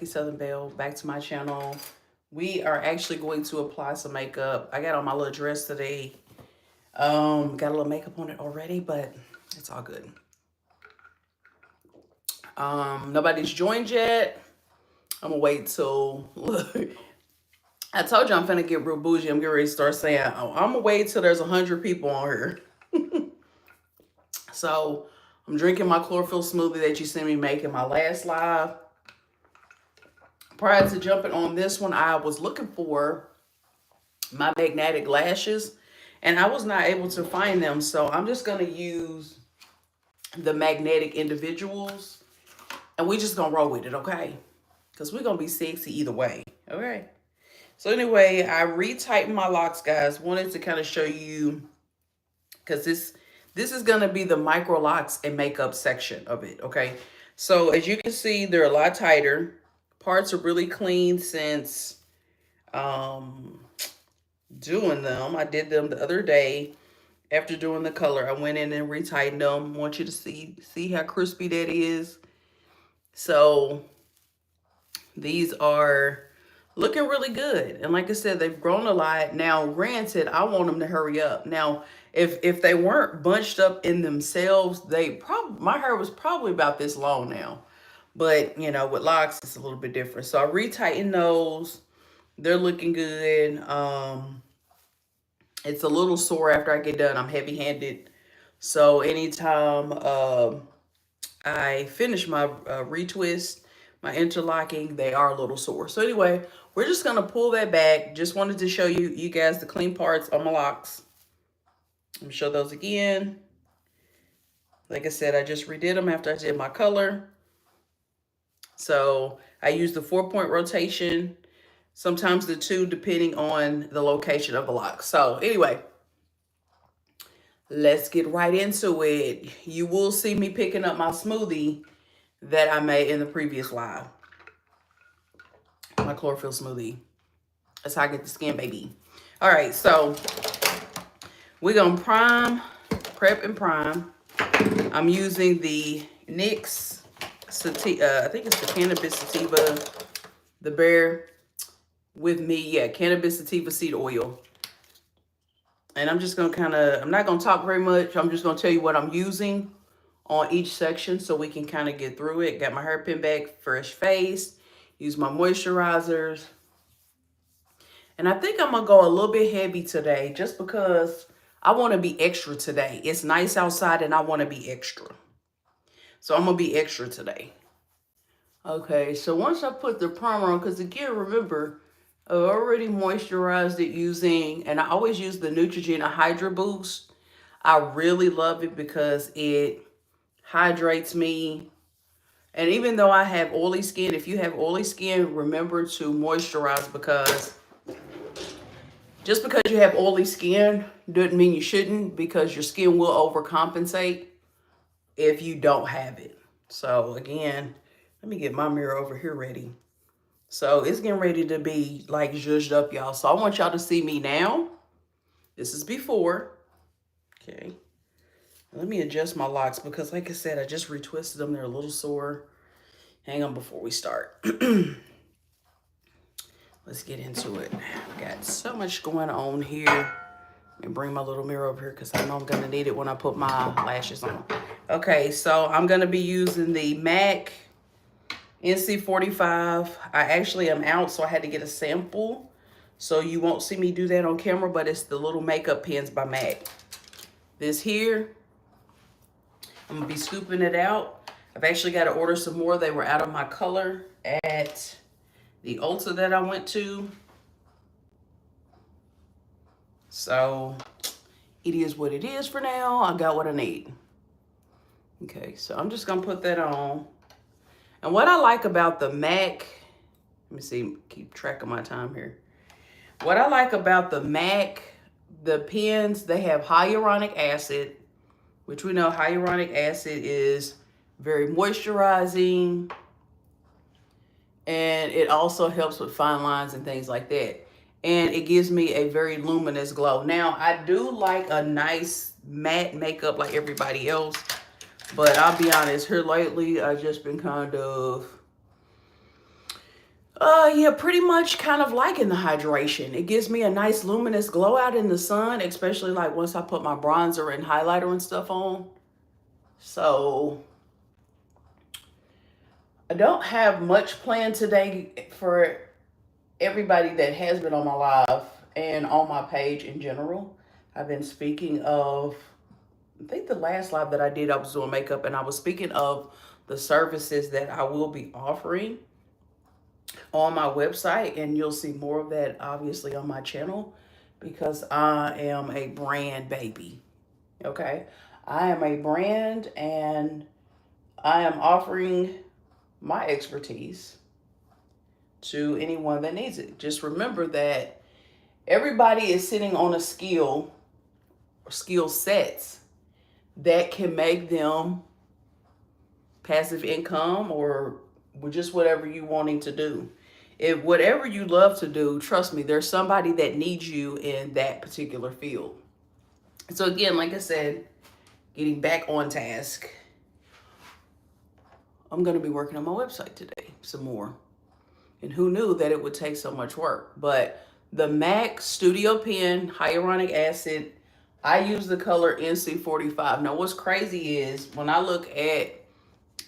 KySouthernBelle, back to my channel. We are actually going to apply some makeup. I got on my little dress today. Got a little makeup on it already, but it's all good. Nobody's joined yet. I'm gonna wait till look. I told you I'm finna get real bougie. I'm getting ready to start saying, oh, I'm gonna wait till there's 100 people on here. So I'm drinking my chlorophyll smoothie that you seen me make in my last live. Prior to jumping on this one, I was looking for my magnetic lashes and I was not able to find them. So I'm just going to use the magnetic individuals and we just going to roll with it, okay? Because we're going to be sexy either way, okay? So anyway, I retightened my locks, guys. Wanted to kind of show you, because this is going to be the micro locks and makeup section of it, okay? So as you can see, they're a lot tighter. Parts are really clean since doing them. I did them the other day after doing the color. I went in and retightened them. I want you to see how crispy that is. So these are looking really good. And like I said, they've grown a lot. Now, granted, I want them to hurry up. Now, if they weren't bunched up in themselves, my hair was probably about this long now. But, you know, with locks, it's a little bit different. So I retightened those. They're looking good. It's a little sore after I get done. I'm heavy-handed. So anytime I finish my retwist, my interlocking, they are a little sore. So anyway, we're just going to pull that back. Just wanted to show you guys the clean parts on my locks. Let me show those again. Like I said, I just redid them after I did my color. So I use the 4-point rotation, sometimes the 2, depending on the location of the lock. So anyway, let's get right into it. You will see me picking up my smoothie that I made in the previous live. My chlorophyll smoothie. That's how I get the skin, baby. All right, so we're going to prep and prime. I'm using the NYX I think it's the cannabis sativa, the Bear with me. Yeah, cannabis sativa seed oil. And I'm just going to I'm not going to talk very much. I'm just going to tell you what I'm using on each section so we can kind of get through it. Got my hairpin back, fresh face. Use my moisturizers. And I think I'm going to go a little bit heavy today just because I want to be extra today. It's nice outside and I want to be extra. So I'm going to be extra today. Okay, so once I put the primer on, because again, remember, I already moisturized it using, and I always use the Neutrogena Hydra Boost. I really love it because it hydrates me. And even though I have oily skin, if you have oily skin, remember to moisturize, because just because you have oily skin doesn't mean you shouldn't, because your skin will overcompensate if you don't have it. So again, let me get my mirror over here ready. So it's getting ready to be like zhuzhed up, y'all. So I want y'all to see me now. This is before. Okay. Let me adjust my locks because like I said, I just retwisted them. They're a little sore. Hang on before we start. Let's get into it. I got so much going on here. Let me bring my little mirror over here because I know I'm going to need it when I put my lashes on. Okay, so I'm going to be using the MAC NC45. I actually am out, so I had to get a sample. So you won't see me do that on camera, but it's the little makeup pens by MAC. This here, I'm going to be scooping it out. I've actually got to order some more. They were out of my color at the Ulta that I went to. So it is what it is for now. I got what I need. Okay, so I'm just going to put that on. And what I like about the MAC, let me see, keep track of my time here. What I like about the MAC, the pens, they have hyaluronic acid, which we know hyaluronic acid is very moisturizing. And it also helps with fine lines and things like that. And it gives me a very luminous glow. Now, I do like a nice matte makeup like everybody else. But I'll be honest, here lately, I've just been kind of Yeah, pretty much kind of liking the hydration. It gives me a nice luminous glow out in the sun, especially like once I put my bronzer and highlighter and stuff on. So I don't have much planned today for everybody that has been on my live and on my page in general. I've been speaking of, I think the last live that I did, I was doing makeup and I was speaking of the services that I will be offering on my website, and you'll see more of that obviously on my channel because I am a brand baby. Okay. I am a brand and I am offering my expertise to anyone that needs it. Just remember that everybody is sitting on a skill or skill sets that can make them passive income or just whatever you wanting to do. If whatever you love to do, trust me, there's somebody that needs you in that particular field. So again, like I said, getting back on task, I'm going to be working on my website today some more. And who knew that it would take so much work? But the MAC Studio Pen Hyaluronic Acid, I use the color NC45. Now what's crazy is when I look at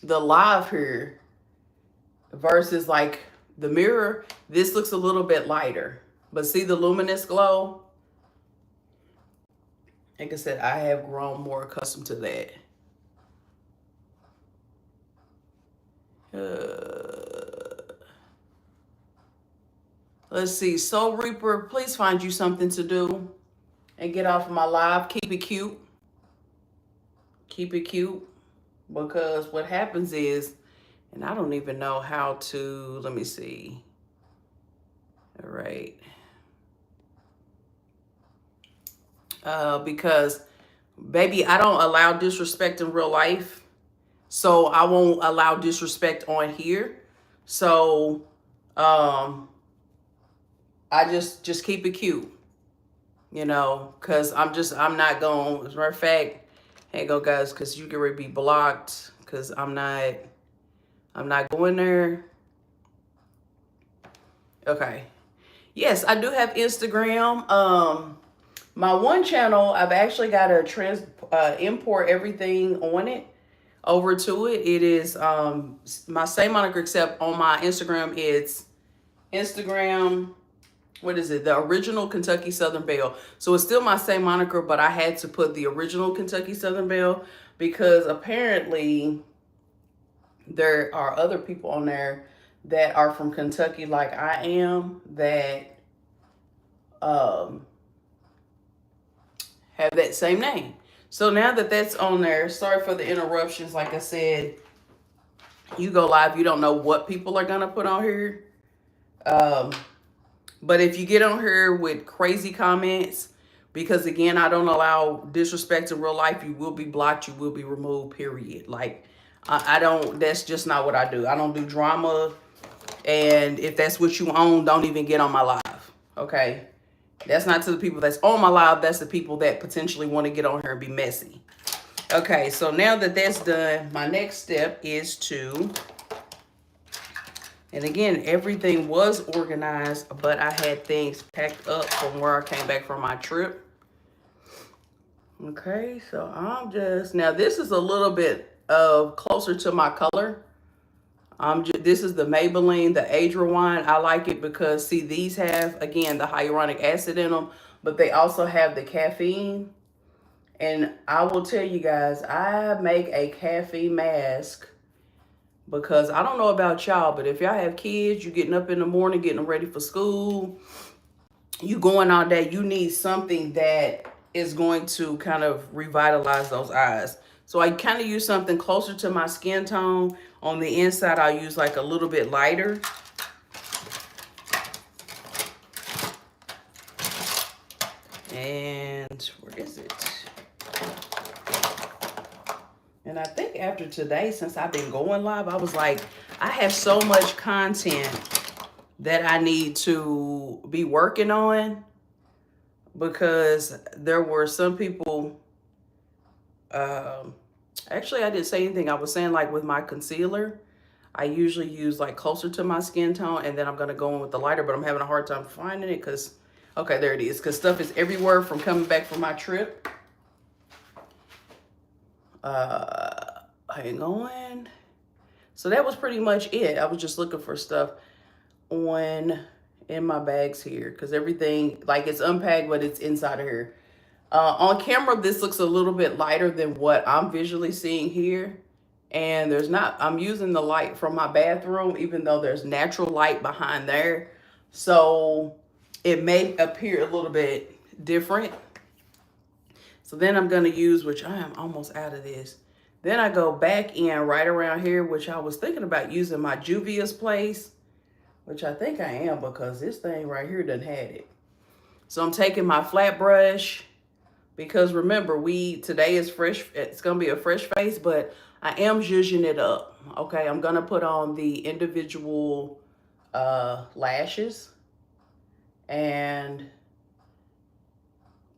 the live here versus like the mirror, this looks a little bit lighter. But see the luminous glow? Like I said, I have grown more accustomed to that. Let's see. Soul Reaper, please find you something to do and get off of my live. Keep it cute. Keep it cute. Because what happens is, and I don't even know how to, let me see. All right. Because, baby, I don't allow disrespect in real life. So I won't allow disrespect on here. So I just keep it cute. You know, because I'm not going, as a matter of fact, hey go guys, because you can already be blocked because I'm not going there. Okay. Yes, I do have Instagram. My one channel, I've actually got to import everything on it over to it. It is my same moniker, except on my Instagram, it's Instagram, what is it? The original Kentucky Southern Belle. So it's still my same moniker, but I had to put the original Kentucky Southern Belle because apparently there are other people on there that are from Kentucky like I am that have that same name. So now that that's on there, sorry for the interruptions. Like I said, you go live, you don't know what people are going to put on here. But if you get on here with crazy comments, because again, I don't allow disrespect in real life, you will be blocked, you will be removed, period. Like, I don't, that's just not what I do. I don't do drama. And if that's what you own, don't even get on my live. Okay. That's not to the people that's on my live. That's the people that potentially want to get on here and be messy. Okay. So now that that's done, my next step is to, and again, everything was organized, but I had things packed up from where I came back from my trip. Okay, so I'm just, now this is a little bit of closer to my color. This is the Maybelline, the Age Rewind. I like it because, see, these have, again, the hyaluronic acid in them, but they also have the caffeine. And I will tell you guys, I make a caffeine mask because I don't know about y'all, but if y'all have kids, you getting up in the morning, getting them ready for school, you going all day, you need something that is going to kind of revitalize those eyes. So I kind of use something closer to my skin tone. On the inside, I'll use like a little bit lighter. And where is it? And I think after today, since I've been going live, I was like, I have so much content that I need to be working on, because there were some people, actually I didn't say anything. I was saying, like, with my concealer, I usually use like closer to my skin tone, and then I'm going to go in with the lighter, but I'm having a hard time finding it because, okay, there it is, because stuff is everywhere from coming back from my trip. Hang on. So that was pretty much it. I was just looking for stuff in my bags here because everything, like, it's unpacked, but it's inside of here. On camera, this looks a little bit lighter than what I'm visually seeing here. And there's not, I'm using the light from my bathroom, even though there's natural light behind there. So it may appear a little bit different. So then I'm going to use, which I am almost out of this. Then I go back in right around here, which I was thinking about using my Juvia's Place, which I think I am because this thing right here done had it. So I'm taking my flat brush because remember, today is fresh. It's going to be a fresh face, but I am zhuzhing it up. Okay, I'm going to put on the individual lashes and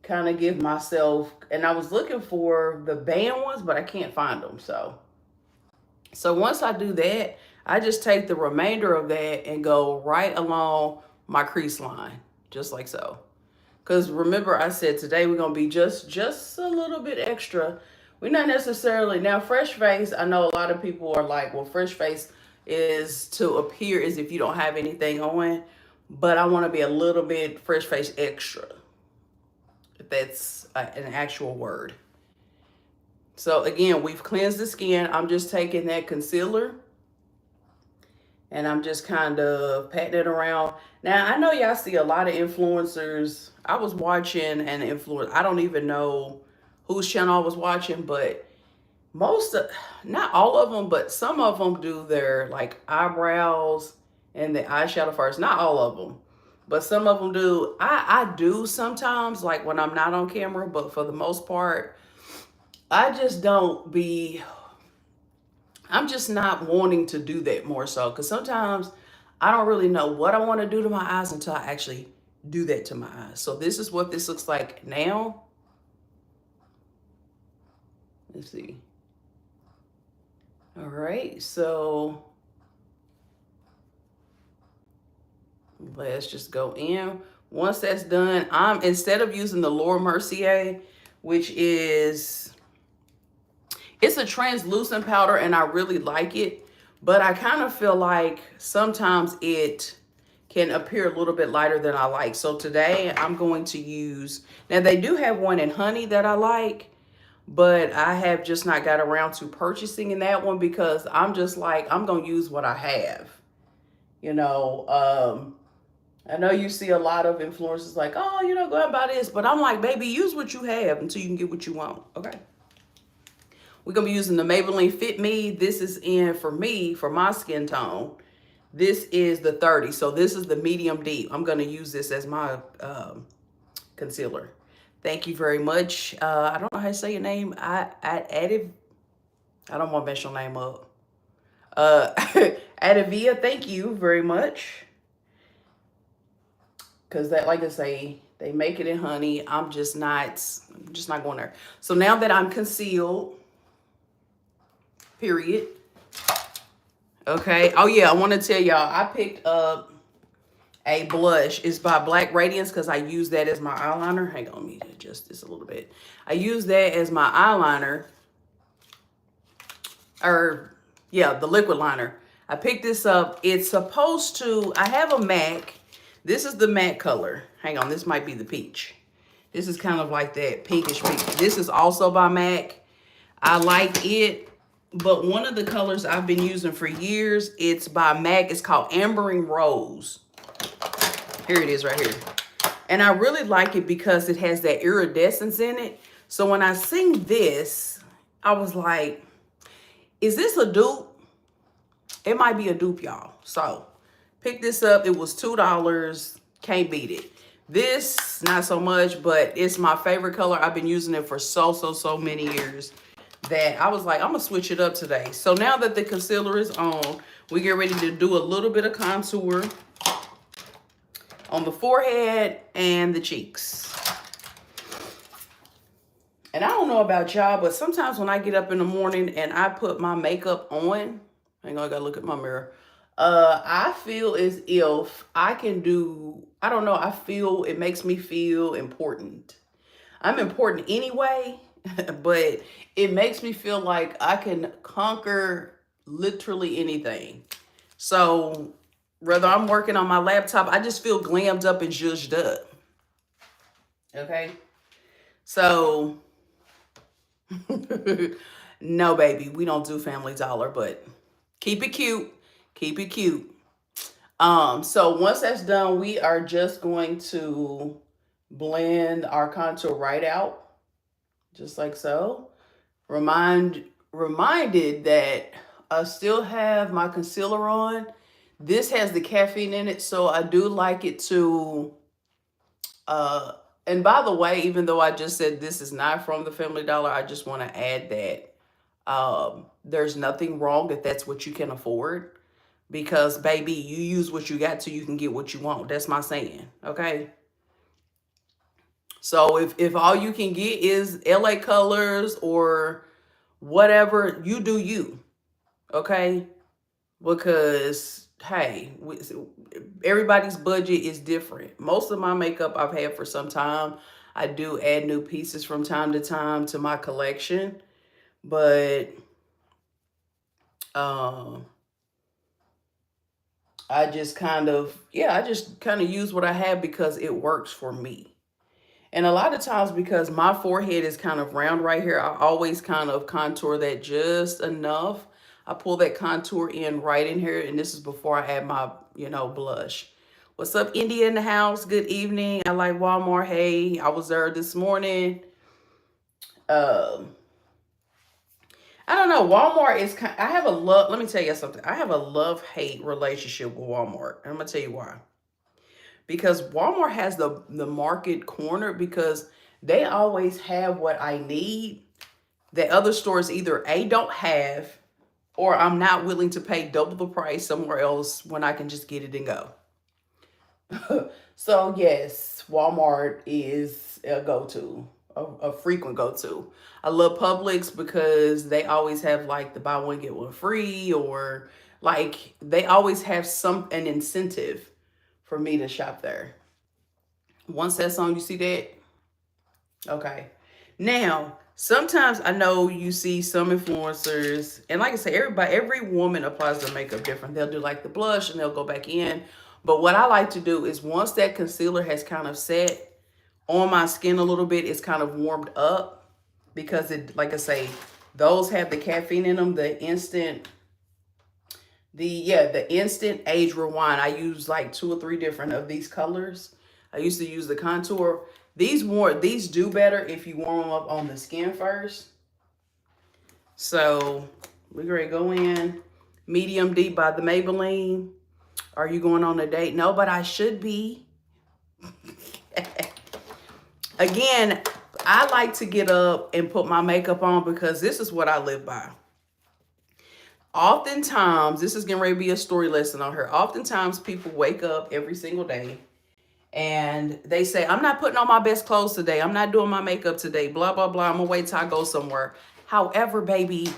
kind of give myself, and I was looking for the band ones, but I can't find them. So once I do that, I just take the remainder of that and go right along my crease line, just like so. Because remember, I said today we're going to be just a little bit extra. We're not necessarily, now fresh face, I know a lot of people are like, well, fresh face is to appear as if you don't have anything on. But I want to be a little bit fresh face extra, if that's an actual word. So again, we've cleansed the skin. I'm just taking that concealer and I'm just kind of patting it around. Now, I know y'all see a lot of influencers. I was watching an influencer. I don't even know whose channel I was watching, but not all of them, but some of them do their like eyebrows and the eyeshadow first. Not all of them, but some of them do. I do sometimes, like when I'm not on camera, but for the most part, I just don't be, I'm just not wanting to do that more so. Because sometimes I don't really know what I want to do to my eyes until I actually do that to my eyes. So this is what this looks like now. Let's see. All right, so let's just go in. Once that's done, instead of using the Laura Mercier, which is, it's a translucent powder and I really like it, but I kind of feel like sometimes it can appear a little bit lighter than I like. So today I'm going to use, now they do have one in honey that I like, but I have just not got around to purchasing in that one because I'm just like, I'm going to use what I have. You know, I know you see a lot of influencers like, oh, you know, go out and buy this. But I'm like, baby, use what you have until you can get what you want. Okay. We're going to be using the Maybelline Fit Me. This is in, for me, for my skin tone, this is the 30. So this is the medium deep. I'm going to use this as my concealer. Thank you very much. I don't know how to say your name. I don't want to mess your name up. Adavia, thank you very much. Because that, like I say, they make it in honey. I'm just not going there. So now that I'm concealed, period. Okay. Oh yeah, I want to tell y'all, I picked up a blush. It's by Black Radiance because I use that as my eyeliner. Hang on, let me adjust this a little bit. I use that as my eyeliner. The liquid liner. I picked this up. It's supposed to, I have a MAC. This is the matte color. Hang on, this might be the peach. This is kind of like that pinkish peach. This is also by MAC. I like it, but one of the colors I've been using for years, it's by MAC. It's called Ambering Rose. Here it is right here. And I really like it because it has that iridescence in it. So when I seen this, I was like, is this a dupe? It might be a dupe, y'all. So pick this up. It was $2. Can't beat it. This, not so much, but it's my favorite color. I've been using it for so many years that I was like, I'm going to switch it up today. So now that the concealer is on, we get ready to do a little bit of contour on the forehead and the cheeks. And I don't know about y'all, but sometimes when I get up in the morning and I put my makeup on, Hang on, I gotta look at my mirror. I feel as if I can do, I don't know, I feel it makes me feel important. I'm important anyway, but it makes me feel like I can conquer literally anything. So whether I'm working on my laptop, I just feel glammed up and zhuzhed up. Okay. So no, baby, we don't do Family Dollar, but keep it cute. Keep it cute. So once that's done, we are just going to blend our contour right out, just like so. Reminded that I still have my concealer on. This has the caffeine in it, so I do like it to uh and by the way, even though I just said this is not from the Family Dollar, I just want to add that there's nothing wrong if that's what you can afford. Because baby, you use what you got so you can get what you want. That's my saying. Okay. So if all you can get is LA colors or whatever, you do you. Okay. Because hey, everybody's budget is different. Most of my makeup I've had for some time. I do add new pieces from time to time to my collection, but um I just kind of use what I have because it works for me. And a lot of times, because my forehead is kind of round right here, I always kind of contour that just enough. I pull that contour in right in here, and this is before I add my, blush. What's up, India in the house? Good evening. I like Walmart. Hey, I was there this morning. Um, I don't know. Walmart is kind. I have a love. Let me tell you something. I have a love-hate relationship with Walmart. And I'm gonna tell you why. Because Walmart has the market corner because they always have what I need that other stores either A don't have or I'm not willing to pay double the price somewhere else when I can just get it and go. So yes, Walmart is a go-to, a frequent go-to. I love Publix because they always have like the buy one get one free, or like they always have an incentive for me to shop there. Once that's on, you see that? Okay. Now, sometimes I know you see some influencers, and like I say, every woman applies their makeup different. They'll do like the blush and they'll go back in. But what I like to do is once that concealer has kind of set on my skin a little bit, it's kind of warmed up because it, like I say, those have the caffeine in them, the instant age rewind. I use like 2 or 3 different of these colors. I used to use the contour. These do better if you warm them up on the skin first. So we're gonna go in. Medium Deep by the Maybelline. Are you going on a date? No, but I should be. Again, I like to get up and put my makeup on because this is what I live by. Oftentimes, this is getting ready to be a story lesson on her. Oftentimes, people wake up every single day and they say, I'm not putting on my best clothes today. I'm not doing my makeup today. Blah, blah, blah. I'm going to wait till I go somewhere. However, baby,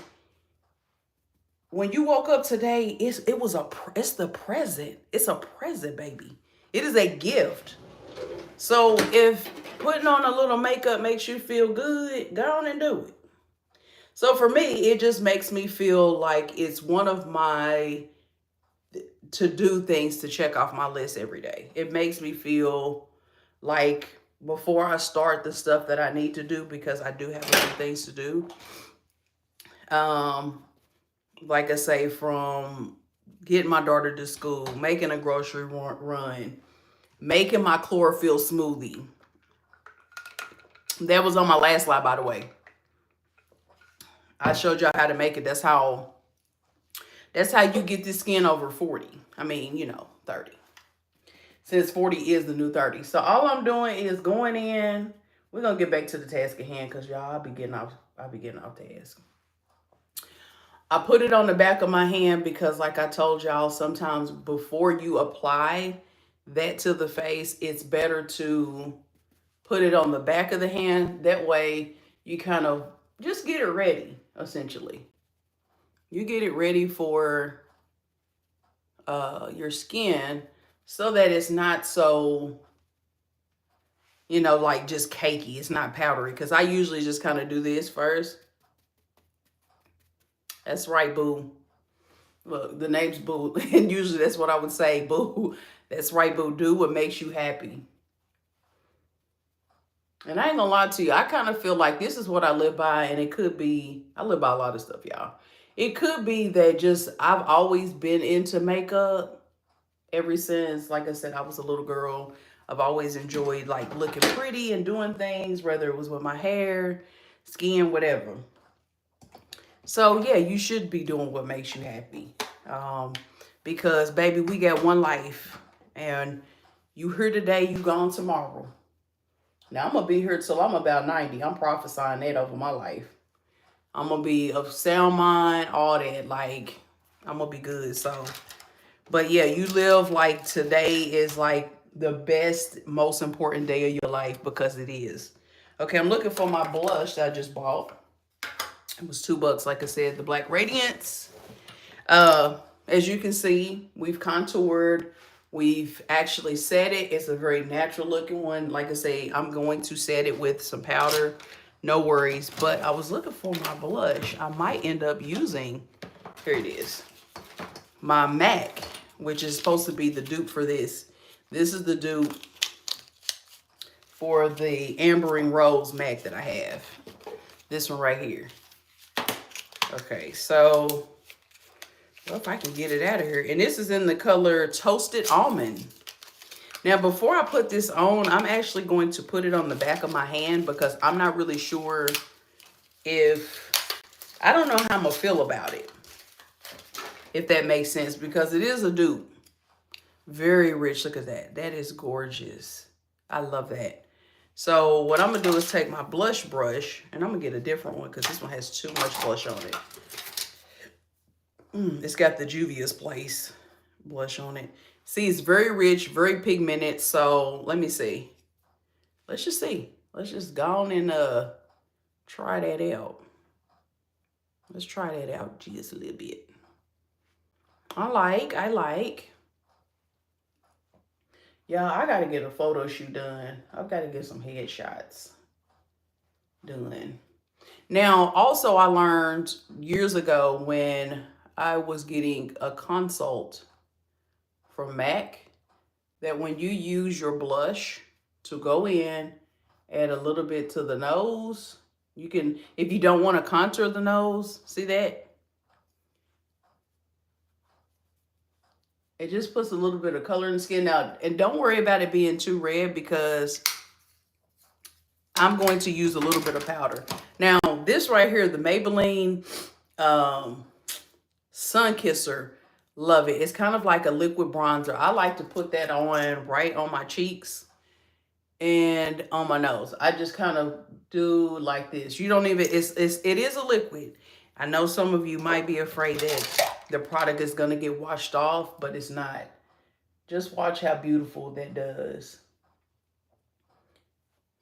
when you woke up today, it's the present. It's a present, baby. It is a gift. So if putting on a little makeup makes you feel good, go on and do it. So for me, it just makes me feel like it's one of my to do things to check off my list every day. It makes me feel like before I start the stuff that I need to do, because I do have a few things to do. Like I say, from getting my daughter to school, making a grocery run, making my chlorophyll smoothie. That was on my last slide, by the way. I showed y'all how to make it. That's how you get this skin over 40. I mean, 30. Since 40 is the new 30. So all I'm doing is going in. We're gonna get back to the task at hand because y'all, I'll be getting off task. I put it on the back of my hand because like I told y'all, sometimes before you apply that to the face, it's better to put it on the back of the hand. That way you kind of just get it ready, essentially. You get it ready for your skin so that it's not so, like just cakey. It's not powdery. Because I usually just kind of do this first. That's right, boo. Look, the name's Boo. And usually that's what I would say, Boo. That's right, Boo. Do what makes you happy. And I ain't gonna lie to you. I kind of feel like this is what I live by. And it could be, I live by a lot of stuff, y'all. It could be that just I've always been into makeup ever since, like I said, I was a little girl. I've always enjoyed like looking pretty and doing things, whether it was with my hair, skin, whatever. So yeah, you should be doing what makes you happy. Because baby, we got one life, and you here today, you gone tomorrow. Now I'm gonna be here till I'm about 90. I'm prophesying that over my life. I'm gonna be of sound mind, all that. Like, I'm gonna be good. So, but yeah, you live like today is like the best, most important day of your life, because it is. Okay, I'm looking for my blush that I just bought. It was $2, like I said, the Black Radiance. As you can see, we've contoured. We've actually set it. It's a very natural looking one. Like I say, I'm going to set it with some powder. No worries. But I was looking for my blush. I might end up using, here it is, my MAC, which is supposed to be the dupe for this. This is the dupe for the Ambering Rose MAC that I have. This one right here. Okay, so well, if I can get it out of here. And this is in the color Toasted Almond. Now, before I put this on, I'm actually going to put it on the back of my hand, because I'm not really sure I don't know how I'm going to feel about it. If that makes sense, because it is a dupe. Very rich. Look at that. That is gorgeous. I love that. So what I'm going to do is take my blush brush, and I'm going to get a different one because this one has too much blush on it. It's got the Juvia's Place blush on it. See, it's very rich, very pigmented. So let me see. Let's just see. Let's just go on and try that out. Let's try that out just a little bit. I like. Yeah, I got to get a photo shoot done. I've got to get some headshots done. Now, also, I learned years ago when I was getting a consult from MAC that when you use your blush to go in, add a little bit to the nose, you can, if you don't want to contour the nose, see that? It just puts a little bit of color in the skin. Now, and don't worry about it being too red, because I'm going to use a little bit of powder. Now, this right here, the Maybelline Sun Kisser, love it. It's kind of like a liquid bronzer. I like to put that on right on my cheeks and on my nose. I just kind of do like this. You don't even, it is a liquid. I know some of you might be afraid that the product is going to get washed off, but it's not. Just watch how beautiful that does.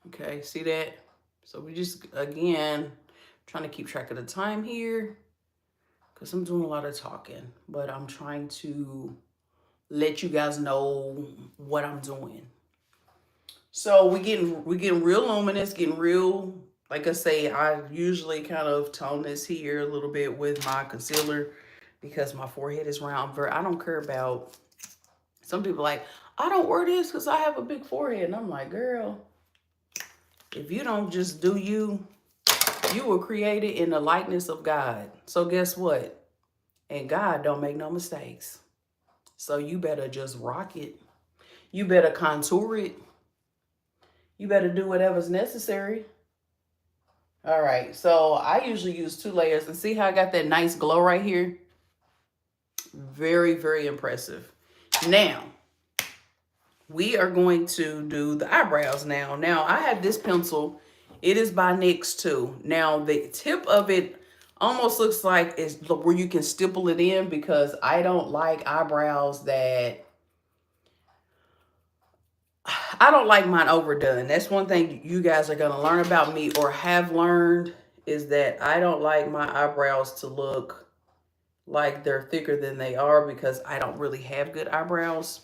Okay, see that? So we just, again, trying to keep track of the time here, because I'm doing a lot of talking, but I'm trying to let you guys know what I'm doing. So we're getting real luminous, getting real, like I say, I usually kind of tone this here a little bit with my concealer, because my forehead is round. I don't care about, some people like, I don't wear this because I have a big forehead. And I'm like, girl, if you don't just do you, you were created in the likeness of God. So guess what? And God don't make no mistakes. So you better just rock it. You better contour it. You better do whatever's necessary. All right, so I usually use 2 layers, and see how I got that nice glow right here? Very, very impressive. Now, we are going to do the eyebrows now. Now, I have this pencil. It is by NYX too. Now, the tip of it almost looks like it's where you can stipple it in, because I don't like eyebrows that, I don't like mine overdone. That's one thing you guys are going to learn about me, or have learned, is that I don't like my eyebrows to look like they're thicker than they are because I don't really have good eyebrows.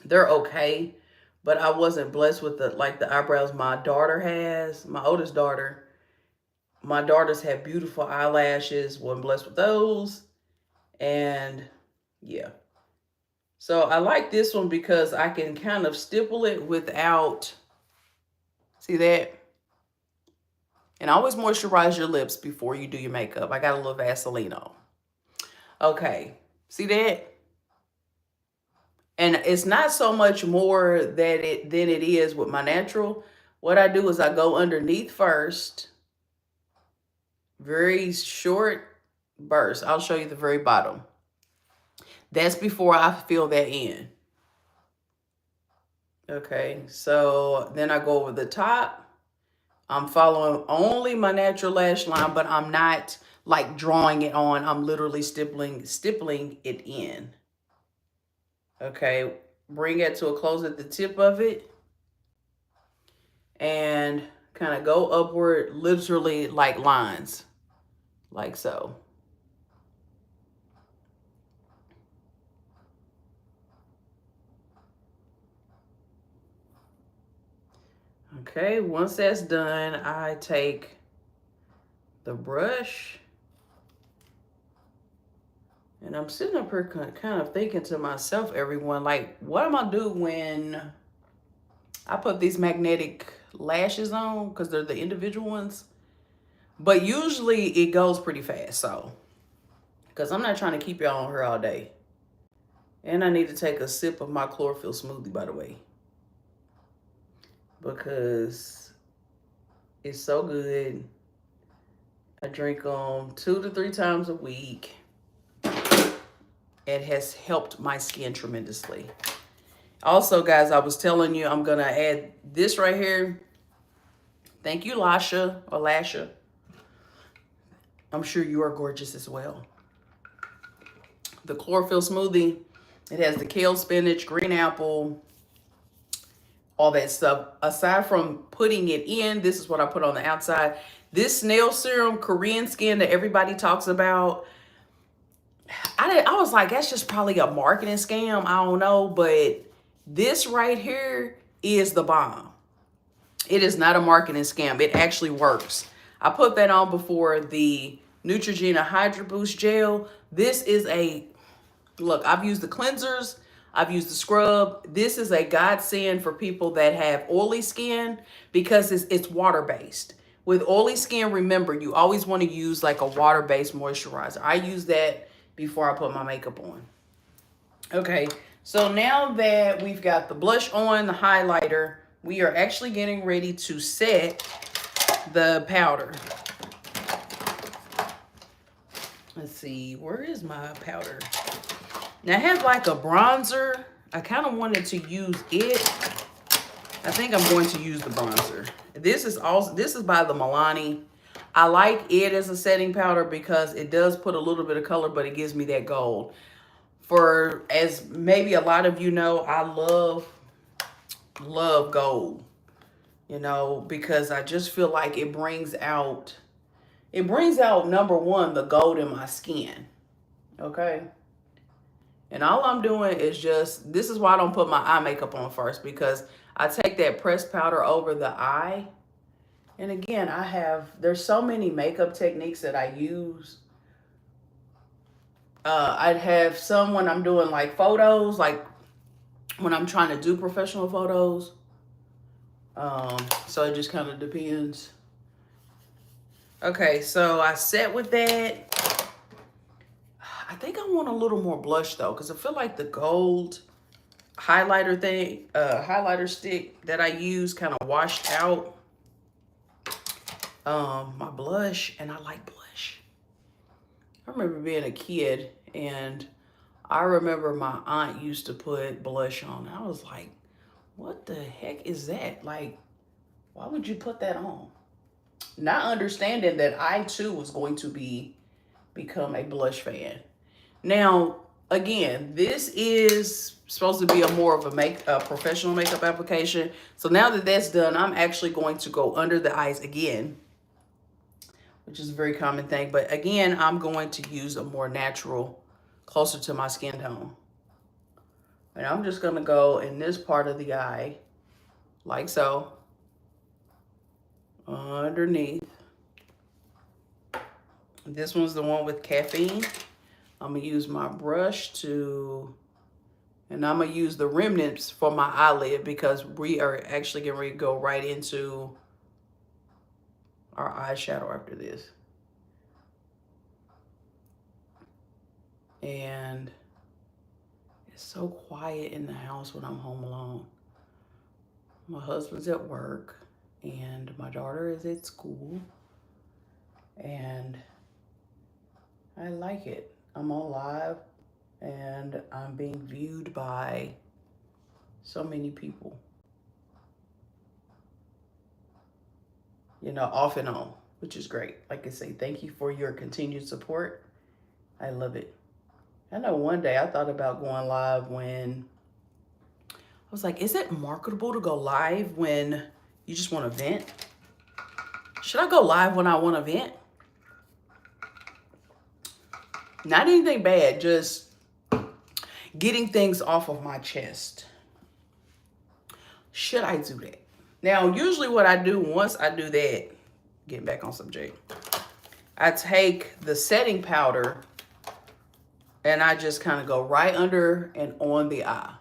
They're okay, but I wasn't blessed with the eyebrows my daughter has, my oldest daughter. My daughters have beautiful eyelashes, wasn't blessed with those. And yeah. So I like this one because I can kind of stipple it without, see that? And always moisturize your lips before you do your makeup. I got a little Vaseline on. Okay, see that? And it's not so much more than it is with my natural. What I do is I go underneath first, very short burst. I'll show you the very bottom. That's before I fill that in. Okay, so then I go over the top. I'm following only my natural lash line, but I'm not like drawing it on. I'm literally stippling it in. Okay, bring it to a close at the tip of it and kind of go upward, literally like lines, like so. Okay, once that's done, I take the brush and I'm sitting up here kind of thinking to myself, everyone, like, what am I gonna do when I put these magnetic lashes on, because they're the individual ones. But usually it goes pretty fast, so, because I'm not trying to keep y'all on here all day. And I need to take a sip of my chlorophyll smoothie, by the way, because it's so good. I drink them 2 to 3 times a week. It has helped my skin tremendously. Also, guys, I was telling you I'm going to add this right here. Thank you, Lasha or Lasha. I'm sure you are gorgeous as well. The chlorophyll smoothie, it has the kale, spinach, green apple, all that stuff. Aside from putting it in, this is what I put on the outside. This snail serum, Korean skin that everybody talks about, I was like, that's just probably a marketing scam. I don't know, but this right here is the bomb. It is not a marketing scam. It actually works. I put that on before the Neutrogena Hydra Boost Gel. This is look, I've used the cleansers. I've used the scrub. This is a godsend for people that have oily skin because it's water-based. With oily skin, remember, you always want to use like a water-based moisturizer. I use that before I put my makeup on. Okay, so now that we've got the blush on, the highlighter, we are actually getting ready to set the powder. Let's see, where is my powder? Now I have like a bronzer. I kind of wanted to use it. I think I'm going to use the bronzer. This is by the Milani. I like it as a setting powder because it does put a little bit of color, but it gives me that gold. As maybe a lot of you know, I love gold, you know, because I just feel like it brings out, number one, the gold in my skin. Okay. And all I'm doing is this is why I don't put my eye makeup on first, because I take that pressed powder over the eye. And again, there's so many makeup techniques that I use. I'd have some when I'm doing like photos, like when I'm trying to do professional photos. So it just kind of depends. Okay, so I set with that. I think I want a little more blush though, because I feel like the gold highlighter stick that I use kind of washed out my blush, and I like blush. I remember being a kid and I remember my aunt used to put blush on. I was like, what the heck is that? Like, why would you put that on? Not understanding that I too was going to become a blush fan. Now, again, this is supposed to be more of a professional makeup application. So now that that's done, I'm actually going to go under the eyes again which is a very common thing. But again, I'm going to use a more natural, closer to my skin tone. And I'm just going to go in this part of the eye, like so, underneath. This one's the one with caffeine. I'm going to use my brush to, and I'm going to use the remnants for my eyelid because we are actually getting ready to go right into our eyeshadow after this. And it's so quiet in the house when I'm home alone. My husband's at work and my daughter is at school. And I like it. I'm on live and I'm being viewed by so many people. You know, off and on, which is great. Like I say, thank you for your continued support. I love it. I know one day I thought about going live when I was like, is it marketable to go live when you just want to vent? Should I go live when I want to vent? Not anything bad, just getting things off of my chest. Should I do that? Now, usually what I do once I do that, getting back on subject, I take the setting powder and I just kind of go right under and on the eye.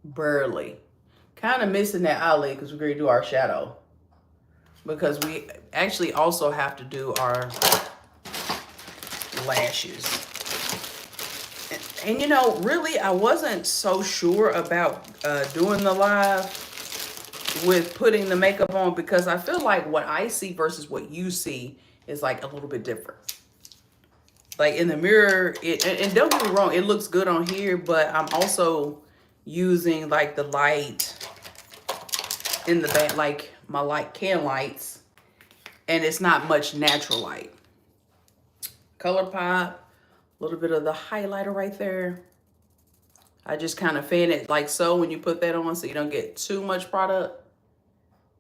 Barely. Kind of missing that eyelid because we're going to do our shadow. Because we actually also have to do our lashes. And you know, really, I wasn't so sure about doing the live with putting the makeup on because I feel like what I see versus what you see is like a little bit different. Like in the mirror, and don't get me wrong, it looks good on here, but I'm also using like the light in the back, like my light can lights, and it's not much natural light. Color Pop, a little bit of the highlighter right there. I just kind of fan it like so when you put that on so you don't get too much product.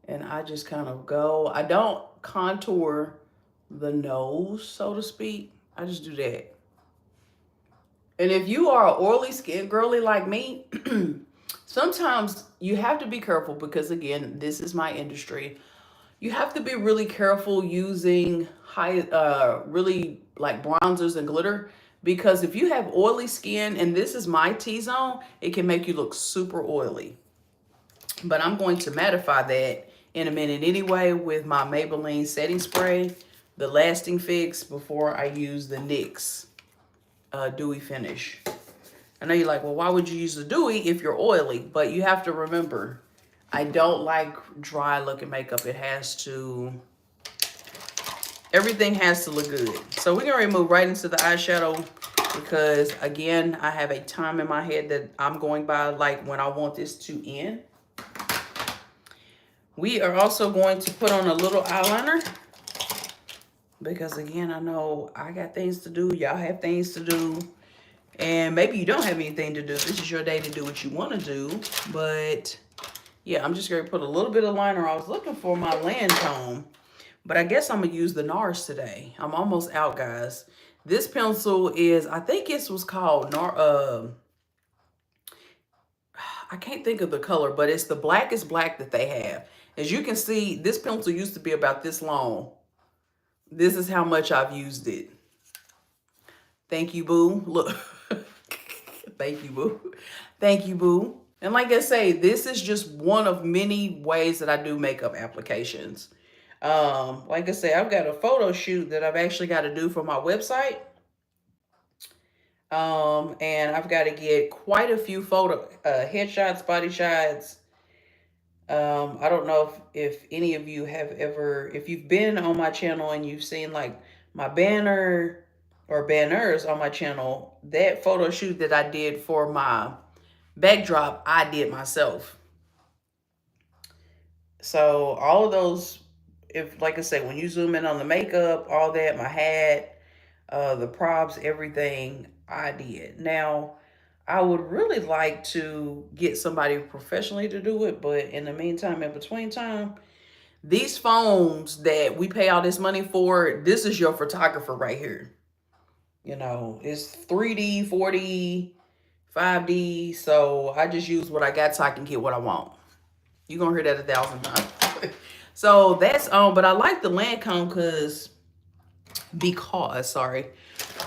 And I just kind of go, I don't contour the nose, so to speak. I just do that. And if you are an oily skin girly like me, sometimes you have to be careful because again, this is my industry. You have to be really careful using really like bronzers and glitter because if you have oily skin and this is my T-zone, it can make you look super oily. But I'm going to mattify that in a minute anyway with my Maybelline setting spray, the Lasting Fix, before I use the NYX dewy finish. I know you're like, well, why would you use the dewy if you're oily? But you have to remember, I don't like dry looking makeup. It has to, everything has to look good. So we're going to move right into the eyeshadow because again, I have a time in my head that I'm going by like when I want this to end. We are also going to put on a little eyeliner because again, I know I got things to do. Y'all have things to do. And maybe you don't have anything to do. This is your day to do what you want to do. But yeah, I'm just going to put a little bit of liner. I was looking for my Lancome, but I guess I'm going to use the NARS today. I'm almost out, guys. This pencil is, I think it was called I can't think of the color, but it's the blackest black that they have. As you can see, this pencil used to be about this long. This is how much I've used it. Thank you, boo. Look. Thank you, boo. Thank you, boo. And like I say, this is just one of many ways that I do makeup applications. Like I say, I've got a photo shoot that I've actually got to do for my website. And I've got to get quite a few headshots, body shots. I don't know if any of you have ever, if you've been on my channel and you've seen like my banner or banners on my channel, that photo shoot that I did for my backdrop, I did myself. So all of those, if like I say, when you zoom in on the makeup, all that, my hat, the props, everything, I did. Now, I would really like to get somebody professionally to do it, but in the meantime, in between time, These phones that we pay all this money for, this is your photographer right here. You know, it's 3D, 4D, 5D. So I just use what I got so I can get what I want. You're going to hear that 1,000 times. So that's but I like the Lancome because sorry,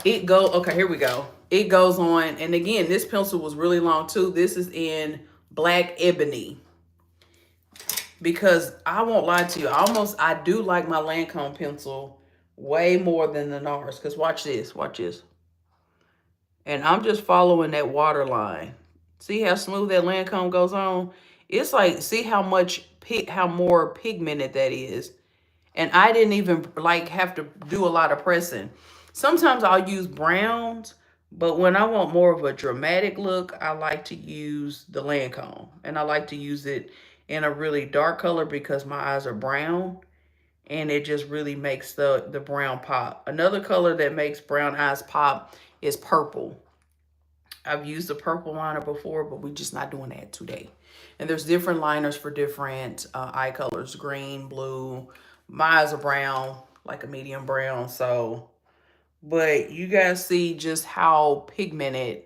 it go okay, here we go. It goes on, and again, this pencil was really long too. This is in black ebony. Because I won't lie to you, I do like my Lancome pencil way more than the NARS. Because watch this, watch this. And I'm just following that water line. See how smooth that Lancome goes on? It's like, see how more pigmented that is. And I didn't even like have to do a lot of pressing. Sometimes I'll use browns, but when I want more of a dramatic look, I like to use the Lancome. And I like to use it in a really dark color because my eyes are brown. And it just really makes the brown pop. Another color that makes brown eyes pop is purple. I've used a purple liner before, but we're just not doing that today. And there's different liners for different eye colors. Green, blue. My eyes are brown, like a medium brown. So, but you guys see just how pigmented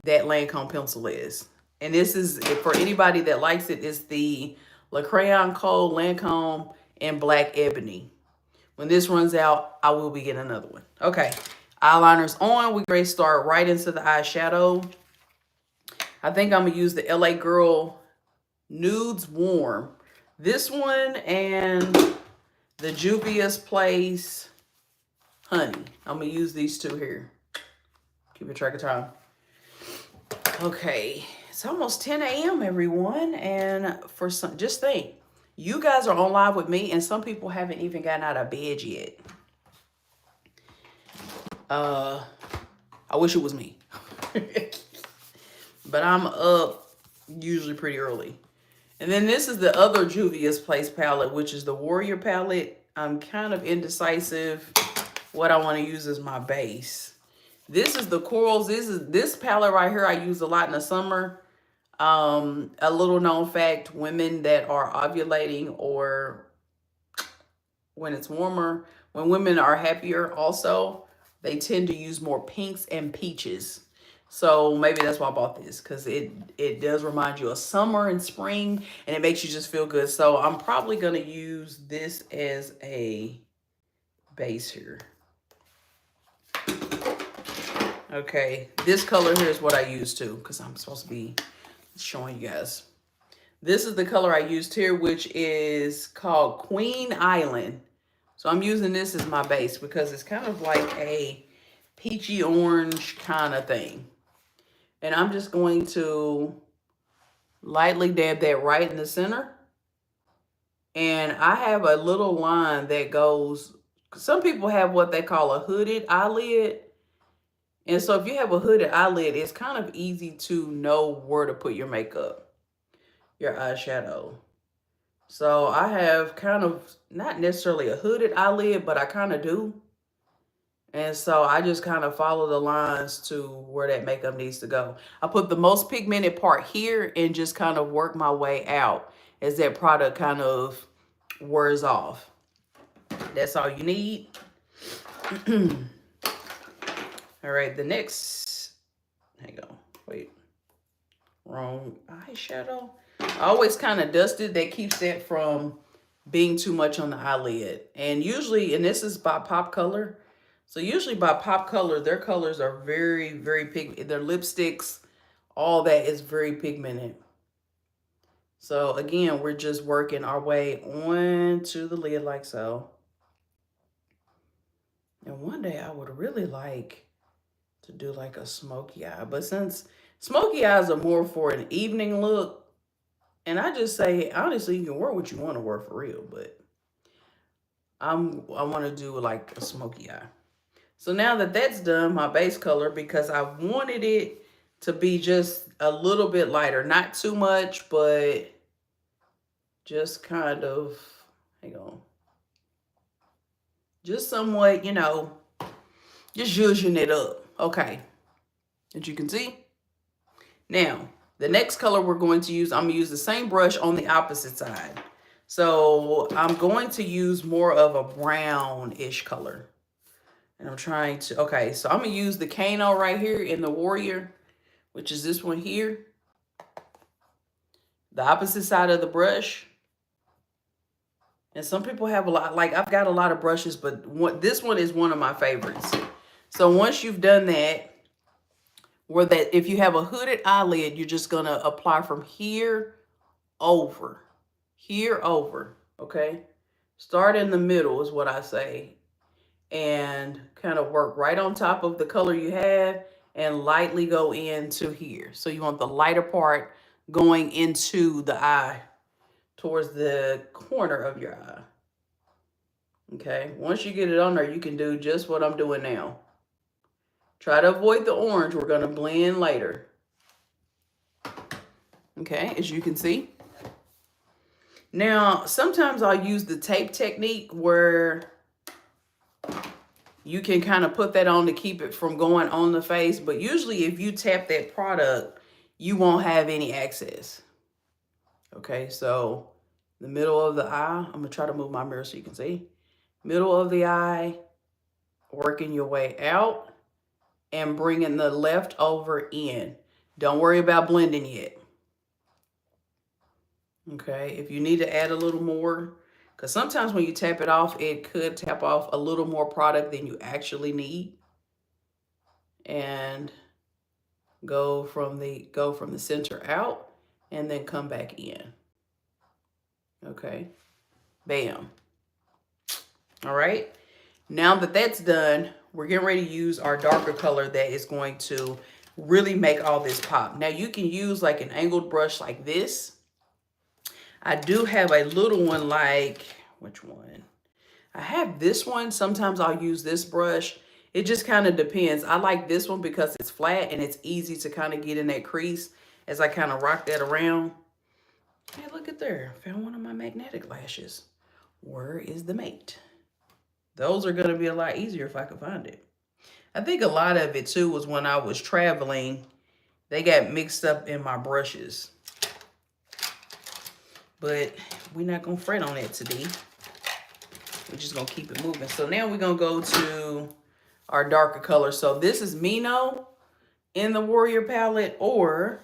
that Lancome pencil is. And this is, for anybody that likes it, it's the Le Crayon Cold Lancome in black ebony. When this runs out, I will be getting another one. Okay, eyeliner's on. We're ready to start right into the eyeshadow. I think I'm going to use the LA Girl Nudes Warm. This one and the Juvia's Place Honey. I'm going to use these two here. Keep a track of time. Okay, it's almost 10 a.m. everyone. And for some, just think, you guys are on live with me and some people haven't even gotten out of bed yet. I wish it was me. But I'm up usually pretty early. And then this is the other Juvia's Place palette, which is the Warrior palette. I'm kind of indecisive what I want to use as my base. This is the corals. This palette right here I use a lot in the summer. A little known fact, women that are ovulating or when it's warmer, when women are happier also, they tend to use more pinks and peaches. So maybe that's why I bought this, because it does remind you of summer and spring, and it makes you just feel good. So I'm probably going to use this as a base here. Okay, this color here is what I used to, because I'm supposed to be showing you guys. This is the color I used here, which is called Queen Island. So I'm using this as my base because it's kind of like a peachy orange kind of thing. And I'm just going to lightly dab that right in the center. And I have a little line that goes, some people have what they call a hooded eyelid. And so if you have a hooded eyelid, it's kind of easy to know where to put your makeup, your eyeshadow. So I have kind of, not necessarily a hooded eyelid, but I kind of do. And so I just kind of follow the lines to where that makeup needs to go. I put the most pigmented part here and just kind of work my way out as that product kind of wears off. That's all you need. All right, the next, hang on, wait, wrong eyeshadow. I always kind of dust it. That keeps that from being too much on the eyelid. And usually, and this is by Pop Color. So usually by Pop Color, their colors are very, very pigmented. Their lipsticks, all that is very pigmented. So again, we're just working our way onto the lid like so. And one day I would really like to do like a smoky eye. But since smoky eyes are more for an evening look, and I just say, honestly, you can wear what you want to wear for real, but I want to do like a smoky eye. So now that that's done, my base color, because I wanted it to be just a little bit lighter, not too much, but just kind of, hang on, just somewhat, you know, just zhuzhing it up. Okay, as you can see. Now, the next color we're going to use, I'm going to use the same brush on the opposite side. So I'm going to use more of a brownish color. And I'm trying to, okay, so I'm going to use the Kano right here in the Warrior, which is this one here. The opposite side of the brush. And some people have a lot, like I've got a lot of brushes, but this one is one of my favorites. So once you've done that, if you have a hooded eyelid, you're just going to apply from here over, okay? Start in the middle is what I say. And kind of work right on top of the color you have and lightly go into here. So you want the lighter part going into the eye, towards the corner of your eye. Okay, once you get it on there, you can do just what I'm doing now. Try to avoid the orange. We're going to blend later. Okay, as you can see. Now, sometimes I'll use the tape technique where you can kind of put that on to keep it from going on the face. But usually if you tap that product, you won't have any excess. Okay, so the middle of the eye, I'm going to try to move my mirror so you can see. Middle of the eye, working your way out and bringing the leftover in. Don't worry about blending yet. Okay, if you need to add a little more, because sometimes when you tap it off, it could tap off a little more product than you actually need. And go from the center out and then come back in. Okay, bam. All right, now that that's done, we're getting ready to use our darker color that is going to really make all this pop. Now you can use like an angled brush like this. I do have a little one like, which one? I have this one. Sometimes I'll use this brush. It just kind of depends. I like this one because it's flat and it's easy to kind of get in that crease as I kind of rock that around. Hey, look at there. Found one of my magnetic lashes. Where is the mate? Those are going to be a lot easier if I could find it. I think a lot of it too was when I was traveling. They got mixed up in my brushes. But we're not going to fret on that today. We're just going to keep it moving. So now we're going to go to our darker color. So this is Mino in the Warrior palette, or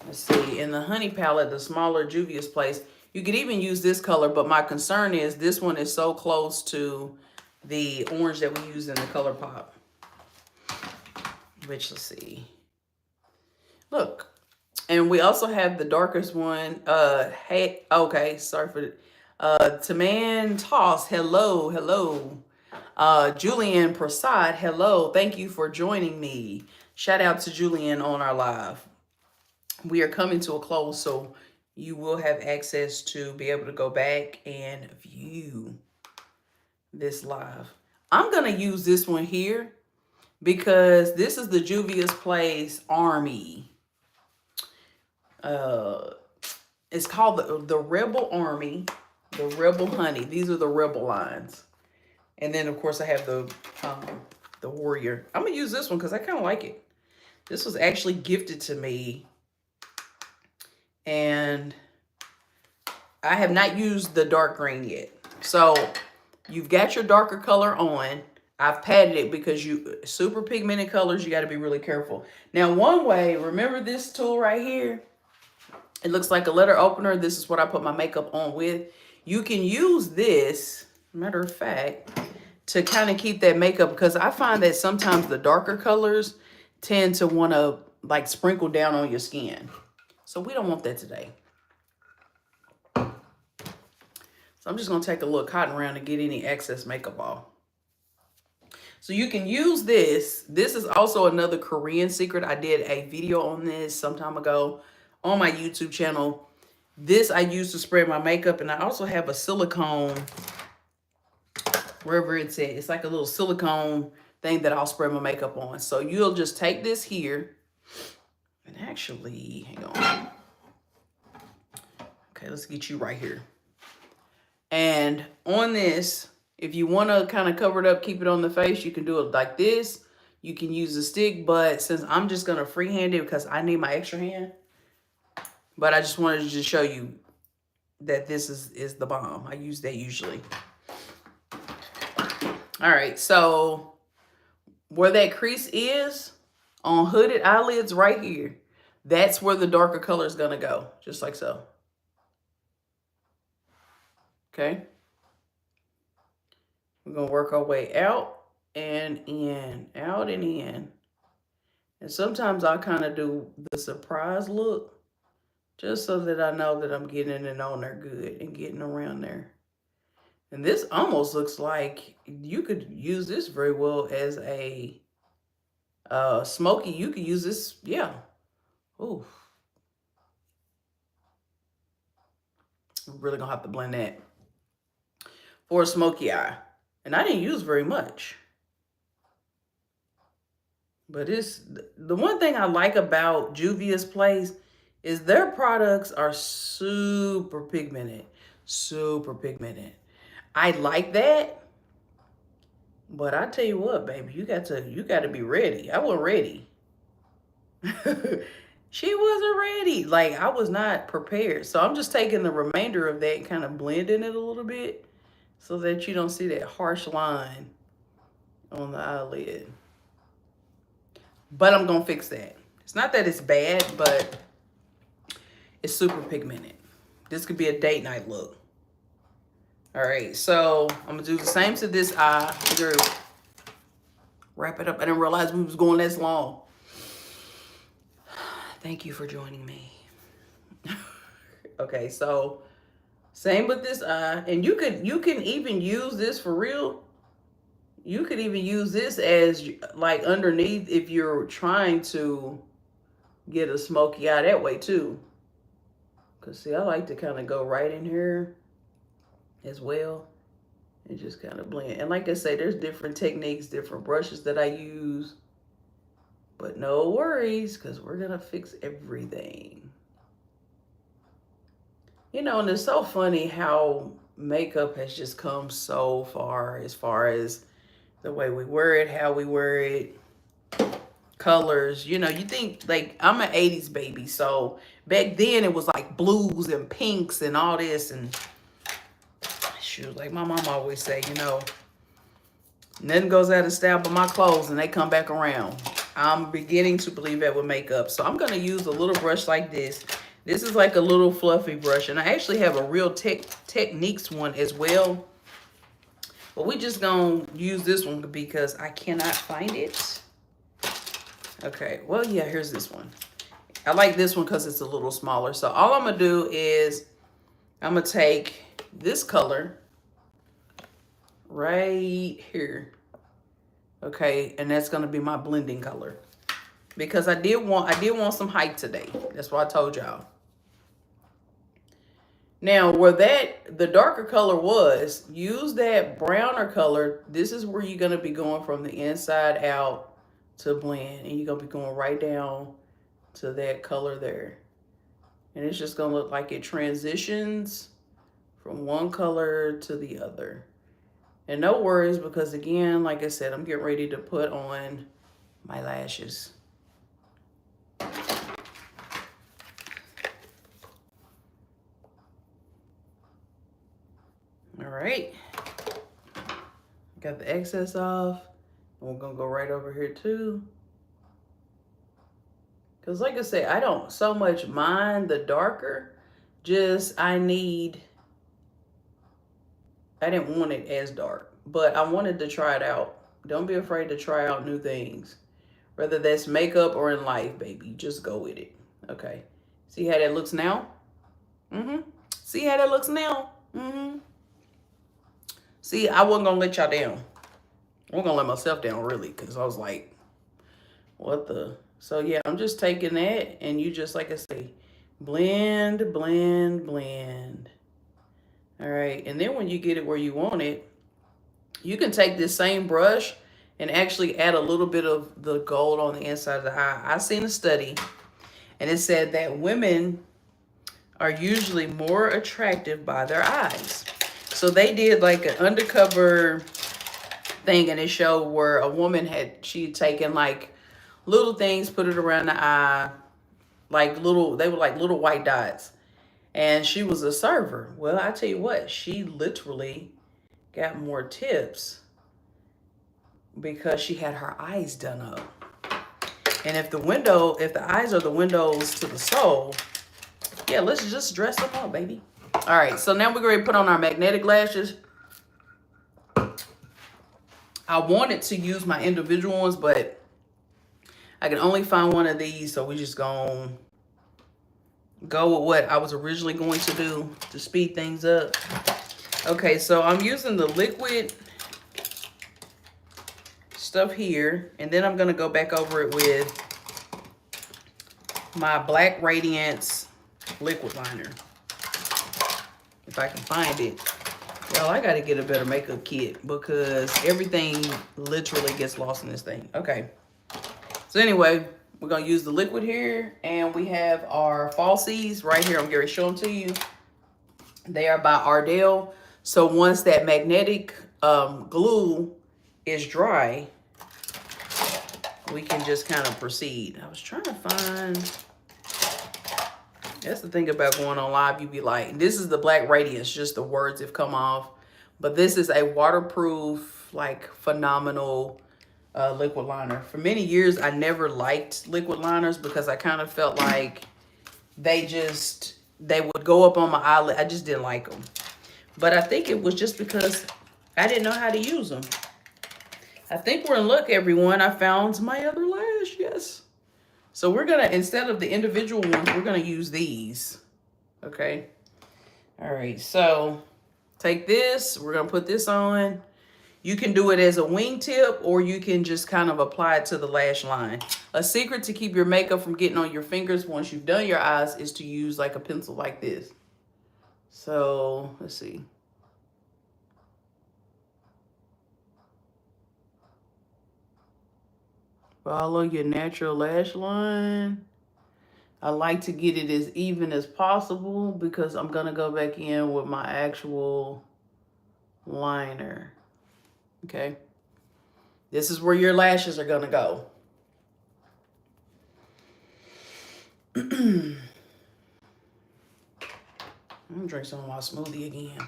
let's see, in the Honey palette, the smaller Juvia's Place. You could even use this color, but my concern is this one is so close to the orange that we use in the Color Pop. Which, let's see. Look. And we also have the darkest one. Hey, okay, sorry for Taman Toss, hello. Julian Prasad, hello. Thank you for joining me. Shout out to Julian on our live. We are coming to a close, so you will have access to be able to go back and view this live. I'm going to use this one here because this is the Juvia's Place Army. It's called the Rebel Army, the Rebel Honey. These are the Rebel lines. And then, of course, I have the Warrior. I'm going to use this one because I kind of like it. This was actually gifted to me. And I have not used the dark green yet. So you've got your darker color on. I've padded it because super pigmented colors, you got to be really careful. Now, one way, remember this tool right here? It looks like a letter opener. This is what I put my makeup on with. You can use this, matter of fact, to kind of keep that makeup, because I find that sometimes the darker colors tend to want to like sprinkle down on your skin. So we don't want that today. So I'm just going to take a little cotton round to get any excess makeup off. So you can use this. This is also another Korean secret. I did a video on this some time ago on my YouTube channel. This I use to spread my makeup. And I also have a silicone, wherever it's at. It's like a little silicone thing that I'll spread my makeup on. So you'll just take this here. And actually, hang on. Okay, let's get you right here. And on this, if you want to kind of cover it up, keep it on the face, you can do it like this. You can use a stick, but since I'm just going to freehand it because I need my extra hand. But I just wanted to just show you that this is the bomb. I use that usually. All right, so where that crease is on hooded eyelids right here, that's where the darker color is gonna go, just like so. Okay. We're gonna work our way out and in, out and in. And sometimes I kind of do the surprise look just so that I know that I'm getting it on there good and getting around there. And this almost looks like you could use this very well as a smoky. You could use this, yeah. Ooh. I'm really gonna have to blend that for a smoky eye. And I didn't use very much. But it's the one thing I like about Juvia's Place is their products are super pigmented. Super pigmented. I like that. But I tell you what, baby, you got to be ready. I wasn't ready. She wasn't ready. Like, I was not prepared. So I'm just taking the remainder of that and kind of blending it a little bit so that you don't see that harsh line on the eyelid. But I'm going to fix that. It's not that it's bad, but it's super pigmented. This could be a date night look. All right, so I'm going to do the same to this eye. Wrap it up. I didn't realize we was going this long. Thank you for joining me. Okay, so same with this eye. And you can even use this for real. You could even use this as like underneath if you're trying to get a smoky eye that way too. Because see, I like to kind of go right in here as well and just kind of blend. And like I say, there's different techniques, different brushes that I use. But no worries, because we're going to fix everything. You know, and it's so funny how makeup has just come so far as the way we wear it, how we wear it, colors. You know, you think, like, I'm an 80s baby, so back then it was like blues and pinks and all this, and shoot, like my mom always say, you know, nothing goes out of style but my clothes, and they come back around. I'm beginning to believe that with makeup. So I'm going to use a little brush like this. This is like a little fluffy brush, and I actually have a real Techniques one as well. But we just going to use this one because I cannot find it. Okay, well, yeah, here's this one. I like this one because it's a little smaller. So all I'm going to do is I'm going to take this color right here. Okay, and that's going to be my blending color. Because I did want some height today. That's what I told y'all. Now, where the darker color was, use that browner color. This is where you're going to be going from the inside out to blend. And you're going to be going right down to that color there. And it's just going to look like it transitions from one color to the other. And no worries, because again, like I said, I'm getting ready to put on my lashes. All right, got the excess off, and we're gonna go right over here too. Because like I say, I don't so much mind the darker, just I didn't want it as dark, but I wanted to try it out. Don't be afraid to try out new things, whether that's makeup or in life, baby. Just go with it. Okay, see how that looks now? See how that looks now? See, I wasn't going to let y'all down. I wasn't going to let myself down, really, because I was like, what the? So, yeah, I'm just taking that, and you just, like I say, blend, blend, blend. All right, and then when you get it where you want it, you can take this same brush and actually add a little bit of the gold on the inside of the eye. I seen a study, and it said that women are usually more attractive by their eyes. So they did like an undercover thing, and it showed where a woman she'd taken like little things, put it around the eye, like they were like little white dots. And she was a server. Well, I tell you what, she literally got more tips because she had her eyes done up. And if the eyes are the windows to the soul, yeah, let's just dress them up, baby. All right, so now we're going to put on our magnetic lashes. I wanted to use my individual ones, but I can only find one of these, so we just gonna go with what I was originally going to do to speed things up. Okay, so I'm using the liquid stuff here, and then I'm gonna go back over it with my Black Radiance liquid liner. If I can find it. Y'all, I gotta get a better makeup kit because everything literally gets lost in this thing. Okay. So anyway, we're gonna use the liquid here, and we have our falsies right here. I'm going to show them to you. They are by Ardell. So once that magnetic glue is dry, we can just kind of proceed. I was trying to find, that's the thing about going on live. You be like, this is the Black Radiance, just the words have come off. But this is a waterproof, like phenomenal liquid liner. For many years, I never liked liquid liners because I kind of felt like they would go up on my eyelid. I just didn't like them. But I think it was just because I didn't know how to use them. I think we're in luck, everyone. I found my other lash, yes. So we're gonna, instead of the individual ones, we're gonna use these, okay? All right, so take this, we're gonna put this on. You can do it as a wingtip, or you can just kind of apply it to the lash line. A secret to keep your makeup from getting on your fingers once you've done your eyes is to use like a pencil like this. So let's see. Follow your natural lash line. I like to get it as even as possible because I'm gonna go back in with my actual liner. Okay. This is where your lashes are gonna go. I'm gonna drink some of my smoothie again.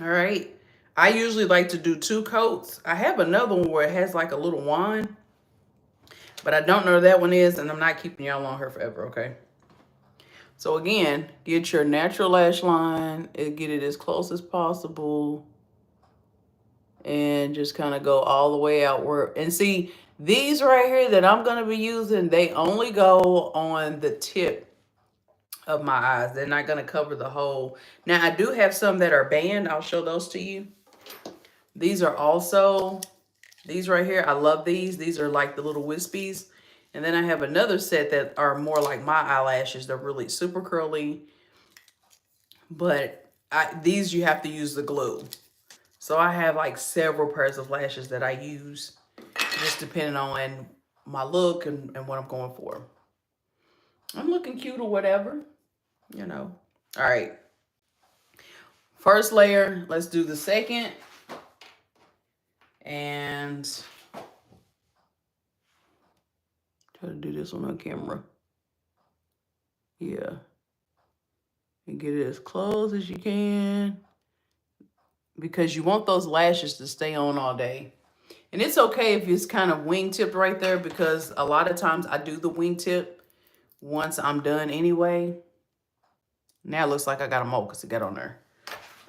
All right. I usually like to do 2 coats. I have another one where it has like a little wand, but I don't know where that one is, and I'm not keeping y'all on her forever, okay? So again, get your natural lash line and get it as close as possible. And just kind of go all the way outward. And see, these right here that I'm going to be using, they only go on the tip of my eyes. They're not going to cover the whole. Now, I do have some that are banned. I'll show those to you. These are also, these right here, I love these. These are like the little wispies. And then I have another set that are more like my eyelashes. They're really super curly. But these, you have to use the glue. So I have like several pairs of lashes that I use, just depending on my look and what I'm going for. I'm looking cute or whatever, you know. All right. First layer, let's do the second. And try to do this on camera. Yeah. And get it as close as you can, because you want those lashes to stay on all day. And it's okay if it's kind of wingtipped right there, because a lot of times I do the wingtip once I'm done anyway. Now it looks like I got a mold because it got on there.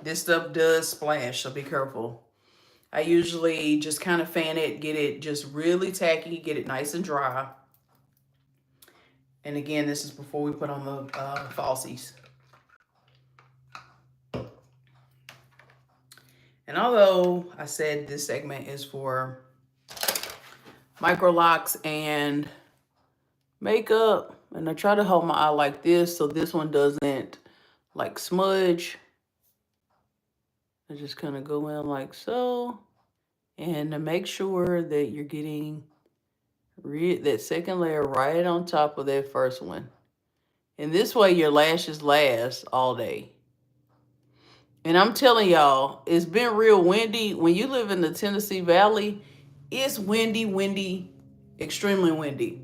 This stuff does splash, so be careful. I usually just kind of fan it, get it just really tacky, get it nice and dry. And again, this is before we put on the falsies. And although I said this segment is for micro locks and makeup, and I try to hold my eye like this so this one doesn't like smudge. I just kind of go in like so, and to make sure that you're getting that second layer right on top of that first one. And this way your lashes last all day. And I'm telling y'all, it's been real windy. When you live in the Tennessee Valley, It's windy, extremely windy.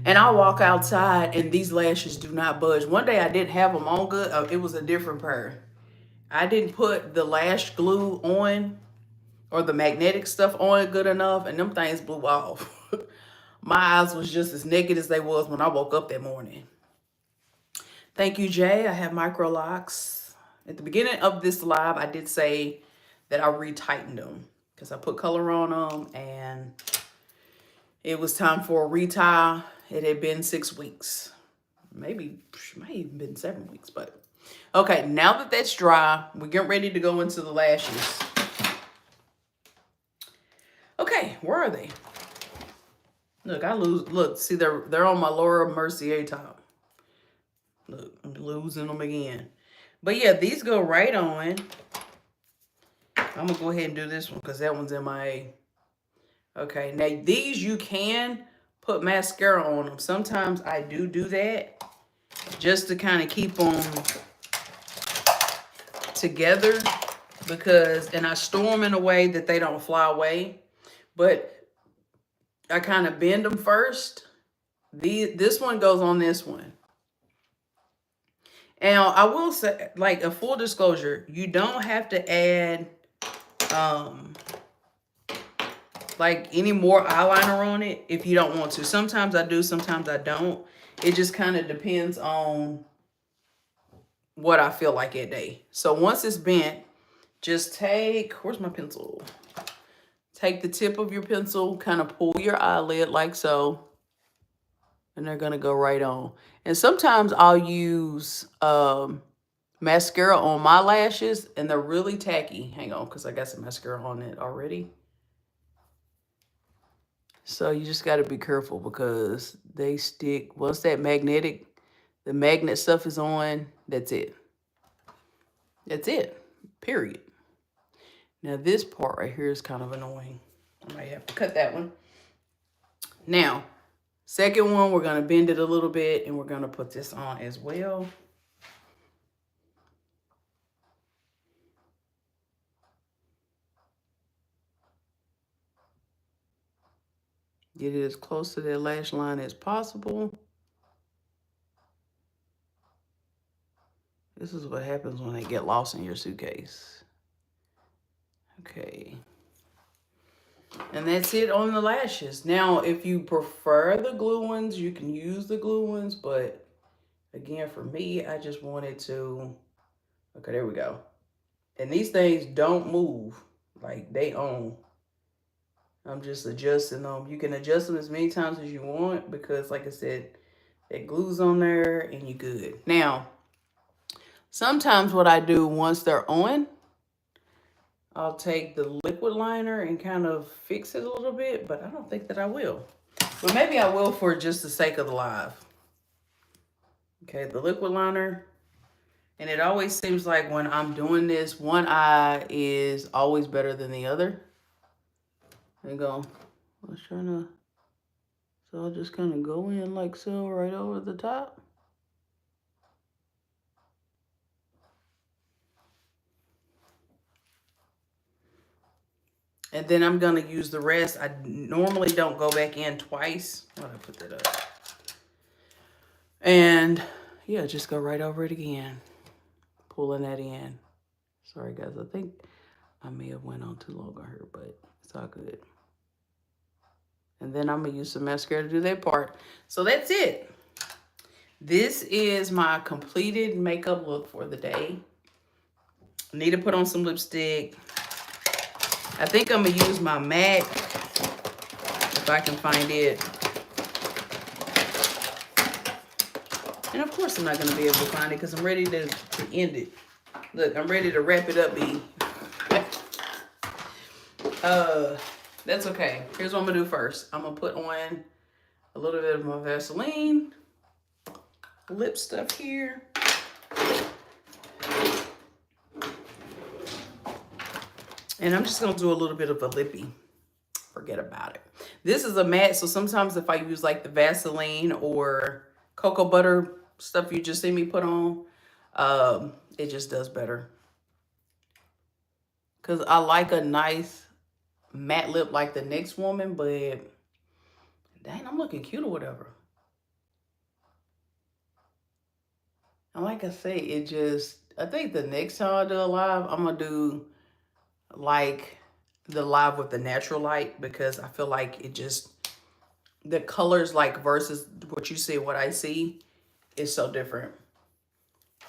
And I walk outside and these lashes do not budge. One day I didn't have them on good. It was a different pair. I didn't put the lash glue on or the magnetic stuff on good enough, and them things blew off. My eyes was just as naked as they was when I woke up that morning. Thank you, Jay. I have micro locks. At the beginning of this live, I did say that I retightened them because I put color on them and it was time for a retie. It had been 6 weeks. Maybe, might even been 7 weeks, but okay, now that that's dry, we're getting ready to go into the lashes. Okay, where are they? Look, see, they're on my Laura Mercier top. Look, I'm losing them again. But yeah, these go right on. I'm gonna go ahead and do this one because that one's MIA. Okay, now these you can put mascara on them. Sometimes I do that just to kind of keep them together and I store them in a way that they don't fly away. But I kind of bend them first. This one goes on this one. And I will say, like, a full disclosure, you don't have to add like any more eyeliner on it if you don't want to. Sometimes I do, sometimes I don't. It just kind of depends on what I feel like that day. So once it's bent, just where's my pencil? Take the tip of your pencil, kind of pull your eyelid like so, and they're gonna go right on. And sometimes I'll use mascara on my lashes, and they're really tacky. Hang on, because I got some mascara on it already. So you just got to be careful because they stick. Once the magnet stuff is on, that's it. That's it, period. Now this part right here is kind of annoying. I might have to cut that one. Now, second one, we're going to bend it a little bit and we're going to put this on as well. Get it as close to that lash line as possible. This is what happens when they get lost in your suitcase. Okay. And that's it on the lashes. Now, if you prefer the glue ones, you can use the glue ones. But again, for me, I just wanted to... Okay, there we go. And these things don't move. Like, they own. I'm just adjusting them. You can adjust them as many times as you want because, like I said, it glues on there and you're good. Now, sometimes what I do once they're on, I'll take the liquid liner and kind of fix it a little bit, but I don't think that I will. But maybe I will for just the sake of the live. Okay, the liquid liner. And it always seems like when I'm doing this, one eye is always better than the other. And go, I was trying to, so I'll just kind of go in like so right over the top. And then I'm going to use the rest. I normally don't go back in twice. Why did I put that up? And yeah, just go right over it again. Pulling that in. Sorry, guys. I think I may have went on too long on her, but it's all good. And then I'm going to use some mascara to do that part. So that's it. This is my completed makeup look for the day. Need to put on some lipstick. I think I'm going to use my MAC, if I can find it. And of course I'm not going to be able to find it because I'm ready to end it. Look, I'm ready to wrap it up, B. That's okay. Here's what I'm going to do first. I'm going to put on a little bit of my Vaseline. Lip stuff here. And I'm just going to do a little bit of a lippy. Forget about it. This is a matte, so sometimes if I use like the Vaseline or cocoa butter stuff you just see me put on, it just does better. Because I like a nice matte lip like the next woman, but dang, I'm looking cute or whatever. And like I say, I think the next time I do a live, I'm going to do like the live with the natural light, because I feel like the colors like versus what you see, what I see is so different.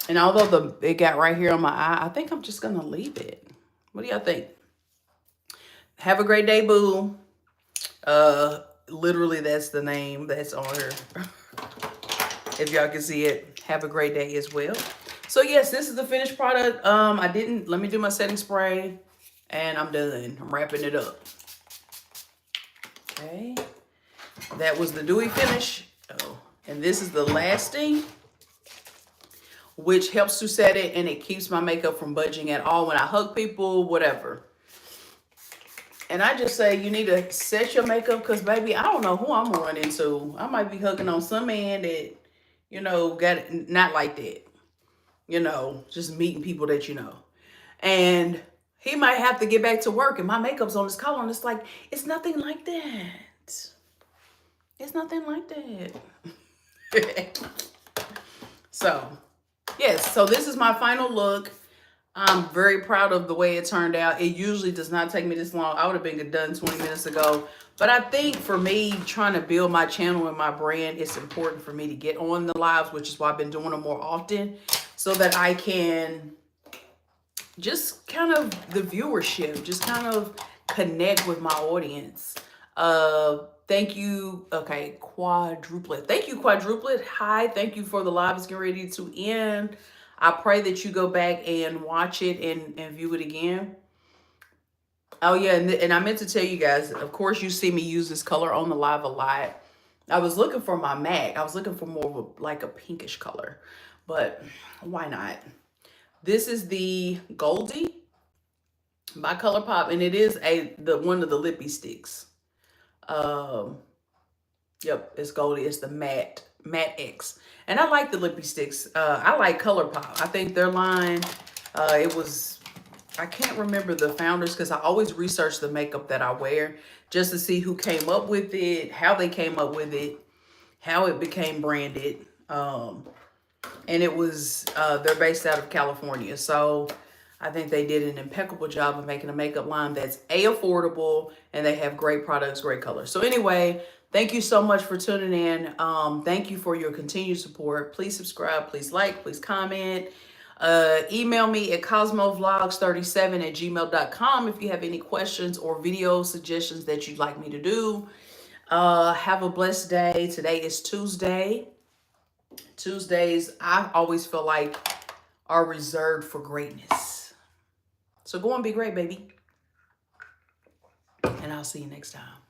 And although it got right here on my eye, I think I'm just going to leave it. What do y'all think? Have a great day, boo. Literally that's the name that's on her. If y'all can see it, have a great day as well. So yes, this is the finished product. Let me do my setting spray and I'm done. I'm wrapping it up. Okay. That was the dewy finish. Oh, and this is the lasting, which helps to set it and it keeps my makeup from budging at all when I hug people, whatever. And I just say you need to set your makeup, because baby, I don't know who I'm gonna run into. I might be hugging on some man that, you know, got it not like that. You know, just meeting people that you know. And he might have to get back to work and my makeup's on his collar, and it's like, it's nothing like that. It's nothing like that. So, yes, so this is my final look. I'm very proud of the way it turned out. It usually does not take me this long. I would have been done 20 minutes ago. But I think for me, trying to build my channel and my brand, it's important for me to get on the lives, which is why I've been doing them more often, so that I can just kind of the viewership, just kind of connect with my audience. Thank you. Okay, quadruplet. Thank you, quadruplet. Hi, thank you for the live. It's getting ready to end. I pray that you go back and watch it and view it again. Oh yeah, and I meant to tell you guys, of course you see me use this color on the live a lot. I was looking for my MAC. I was looking for more of like a pinkish color, but why not? This is the Goldie by ColourPop, and it is one of the lippy sticks. Yep, it's Goldie. It's the matte X, and I like the lippy sticks. I like ColourPop. I think their line, I can't remember the founders, because I always research the makeup that I wear just to see who came up with it, how they came up with it, how it became branded. And it was, they're based out of California. So I think they did an impeccable job of making a makeup line that's affordable, and they have great products, great colors. So anyway, thank you so much for tuning in. Thank you for your continued support. Please subscribe, please like, please comment. Email me at cosmovlogs37@gmail.com if you have any questions or video suggestions that you'd like me to do. Have a blessed day. Today is Tuesday. Tuesdays, I always feel like, are reserved for greatness. So go and be great, baby. And I'll see you next time.